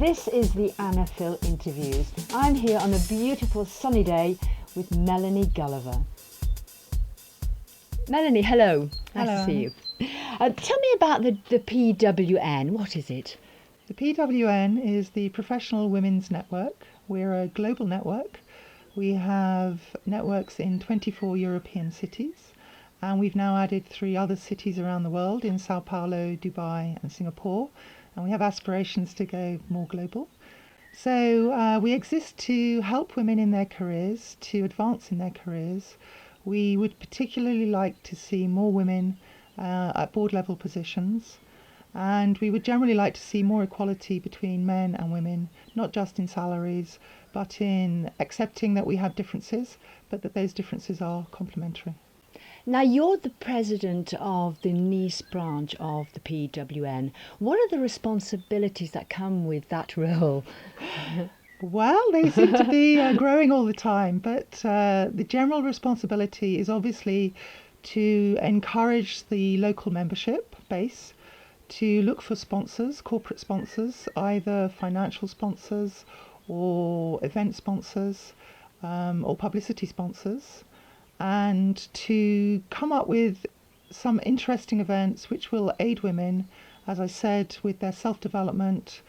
This is the Anna Phil Interviews. I'm here on a beautiful sunny day with Melanie Gulliver. Melanie, hello. Nice Hello, to see you. Tell me about the PWN. What is it? The PWN is the Professional Women's Network. We're a global network. We have networks in 24 European cities, and we've now added 3 other cities around the world in Sao Paulo, Dubai and Singapore, and we have aspirations to go more global. So we exist to help women in their careers, to advance in their careers. We would particularly like to see more women at board level positions, and we would generally like to see more equality between men and women, not just in salaries, but in accepting that we have differences, but that those differences are complementary. Now, you're the president of the Nice branch of the PWN. What are the responsibilities that come with that role? Well, they seem to be growing all the time, but the general responsibility is obviously to encourage the local membership base, to look for sponsors, corporate sponsors, either financial sponsors or event sponsors or publicity sponsors, and to come up with some interesting events which will aid women, as I said, with their self-development,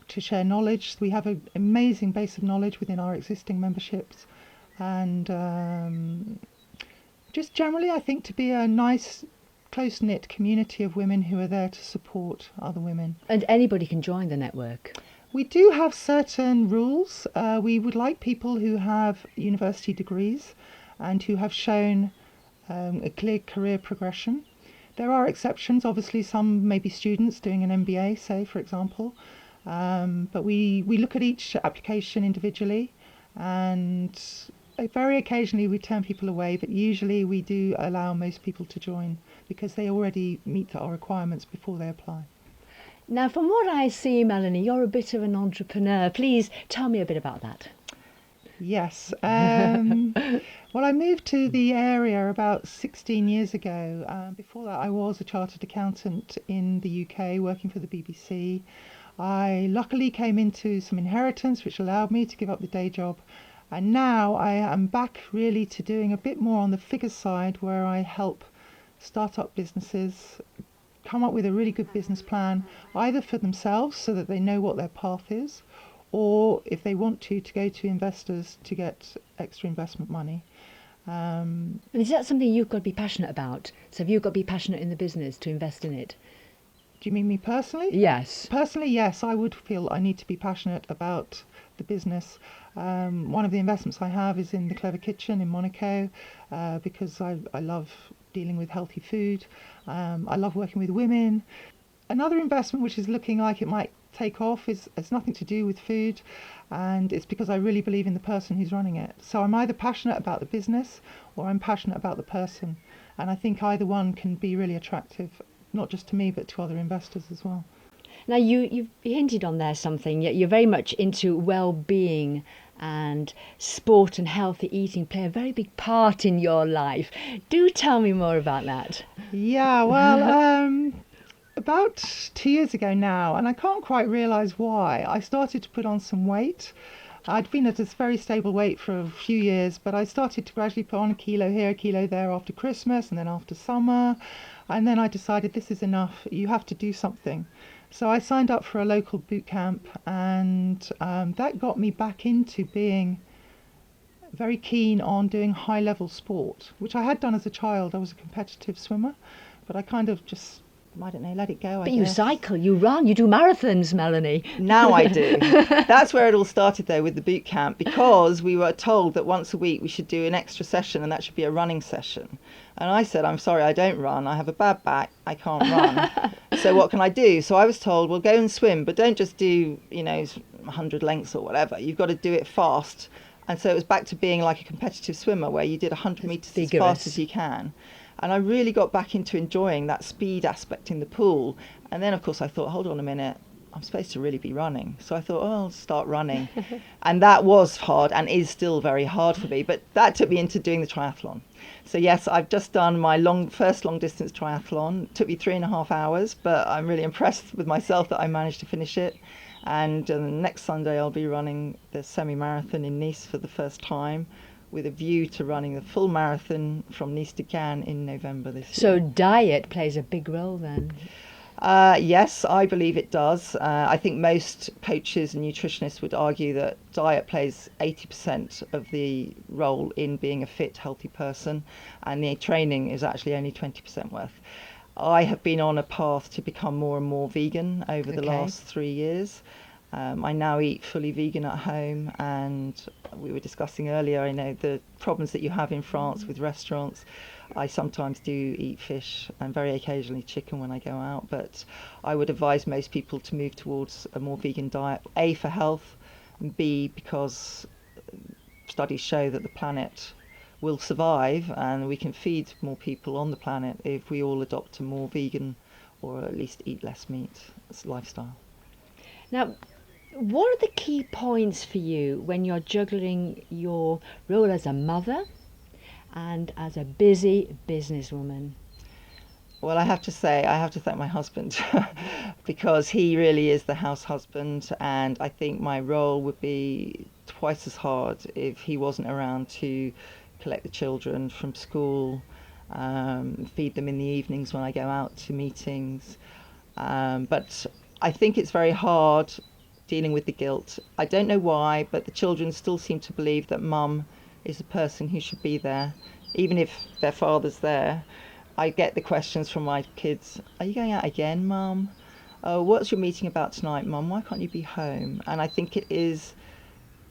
to share knowledge. We have an amazing base of knowledge within our existing memberships, and just generally I think to be a nice close-knit community of women who are there to support other women. And anybody can join the network? We do have certain rules. We would like people who have university degrees and who have shown a clear career progression. There are exceptions, obviously some may be students doing an MBA, say, for example, but we look at each application individually, and very occasionally we turn people away, but usually we do allow most people to join because they already meet our requirements before they apply. Now, from what I see, Melanie, you're a bit of an entrepreneur. Please tell me a bit about that. Yes. Well, I moved to the area about 16 years ago. Before that, I was a chartered accountant in the UK, working for the BBC. I luckily came into some inheritance, which allowed me to give up the day job. And now I am back really to doing a bit more on the figures side, where I help start-up businesses come up with a really good business plan, either for themselves so that they know what their path is, or if they want to go to investors to get extra investment money. And is that something you've got to be passionate about? So have you got to be passionate in the business to invest in it? Do you mean me personally? Yes. Personally, yes, I would feel I need to be passionate about the business. One of the investments I have is in the Clever Kitchen in Monaco, because I love dealing with healthy food. I love working with women. Another investment which is looking like it might take off has nothing to do with food, and it's because I really believe in the person who's running it. So I'm either passionate about the business or I'm passionate about the person, and I think either one can be really attractive, not just to me but to other investors as well. Now, you've hinted on there something. You're very much into well-being, and sport and healthy eating play a very big part in your life. Do tell me more about that. Yeah, well, about 2 years ago now, and I can't quite realise why, I started to put on some weight. I'd been at a very stable weight for a few years, but I started to gradually put on a kilo here, a kilo there after Christmas and then after summer. And then I decided this is enough, you have to do something. So I signed up for a local boot camp, and that got me back into being very keen on doing high-level sport, which I had done as a child. I was a competitive swimmer, but I kind of just, I don't know, let it go, I But guess. you cycle, you run, you do marathons, Melanie. Now I do. That's where it all started, though, with the boot camp, because we were told that once a week we should do an extra session, and that should be a running session. And I said, I'm sorry, I don't run. I have a bad back. I can't run. So what can I do? So I was told, well, go and swim, but don't just do, 100 lengths or whatever. You've got to do it fast. And so it was back to being like a competitive swimmer, where you did 100 metres as fast as you can. And I really got back into enjoying that speed aspect in the pool. And then, of course, I thought, hold on a minute, I'm supposed to really be running. So I thought, oh, I'll start running. And that was hard and is still very hard for me. But that took me into doing the triathlon. So yes, I've just done my first long distance triathlon. It took me 3.5 hours, but I'm really impressed with myself that I managed to finish it. And next Sunday I'll be running the semi-marathon in Nice for the first time, with a view to running the full marathon from Nice to Cannes in November this year. So diet plays a big role then? Yes, I believe it does. I think most coaches and nutritionists would argue that diet plays 80% of the role in being a fit, healthy person, and the training is actually only 20% worth. I have been on a path to become more and more vegan over the last 3 years. I now eat fully vegan at home, and we were discussing earlier, I know the problems that you have in France with restaurants. I sometimes do eat fish and very occasionally chicken when I go out, but I would advise most people to move towards a more vegan diet, A, for health, and B, because studies show that the planet will survive and we can feed more people on the planet if we all adopt a more vegan, or at least eat less meat, lifestyle. Now, what are the key points for you when you're juggling your role as a mother and as a busy businesswoman? Well, I have to say, I have to thank my husband because he really is the house husband, and I think my role would be twice as hard if he wasn't around to collect the children from school, feed them in the evenings when I go out to meetings. But I think it's very hard dealing with the guilt. I don't know why, but the children still seem to believe that mum is the person who should be there, even if their father's there. I get the questions from my kids, are you going out again, mum? Oh, what's your meeting about tonight, mum? Why can't you be home? And I think it is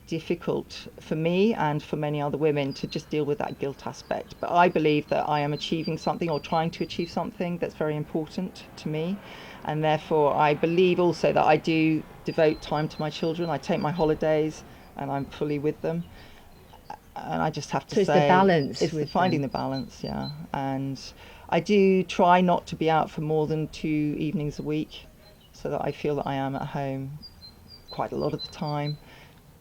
difficult for me and for many other women to just deal with that guilt aspect. But I believe that I am achieving something, or trying to achieve something, that's very important to me. And therefore I believe also that I do devote time to my children. I take my holidays and I'm fully with them. And I just have to say, it's the balance. It's finding the balance, yeah. And I do try not to be out for more than 2 evenings a week, so that I feel that I am at home quite a lot of the time.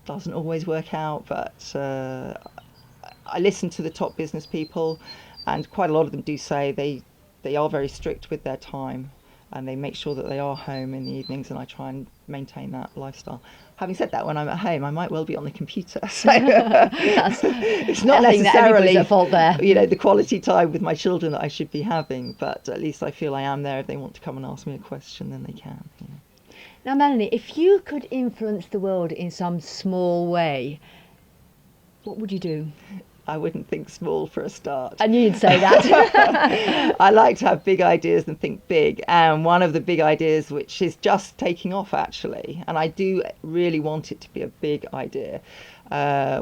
Doesn't always work out, but I listen to the top business people, and quite a lot of them do say they are very strict with their time, and they make sure that they are home in the evenings, and I try and maintain that lifestyle. Having said that, when I'm at home, I might well be on the computer, so it's not necessarily at fault there. The quality time with my children that I should be having, but at least I feel I am there. If they want to come and ask me a question, then they can. Now, Melanie, if you could influence the world in some small way, what would you do? I wouldn't think small for a start. I knew you'd say that. I like to have big ideas and think big. And one of the big ideas, which is just taking off actually, and I do really want it to be a big idea.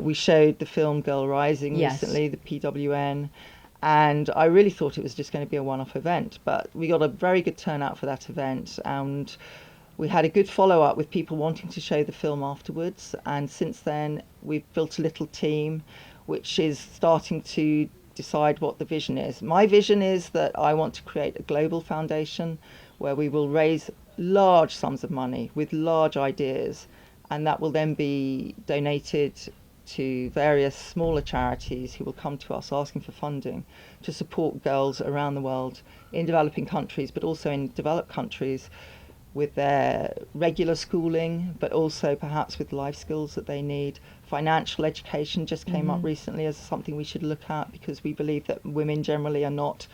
We showed the film Girl Rising recently, the PWN, and I really thought it was just going to be a one-off event. But we got a very good turnout for that event, and we had a good follow-up with people wanting to show the film afterwards. And since then, we've built a little team which is starting to decide what the vision is. My vision is that I want to create a global foundation where we will raise large sums of money with large ideas, and that will then be donated to various smaller charities who will come to us asking for funding to support girls around the world, in developing countries, but also in developed countries, with their regular schooling, but also perhaps with life skills that they need. Financial education just came up recently as something we should look at, because we believe that women generally are not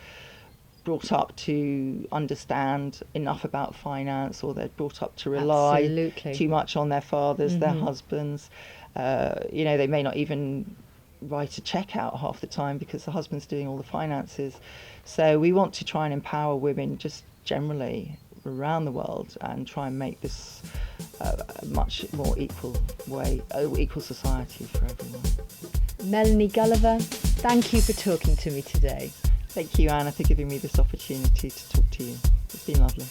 brought up to understand enough about finance, or they're brought up to rely too much on their fathers, their husbands. They may not even write a check out half the time because the husband's doing all the finances. So we want to try and empower women just generally around the world, and try and make this a much more equal society for everyone. Melanie Gulliver, thank you for talking to me today. Thank you, Anna, for giving me this opportunity to talk to you. It's been lovely.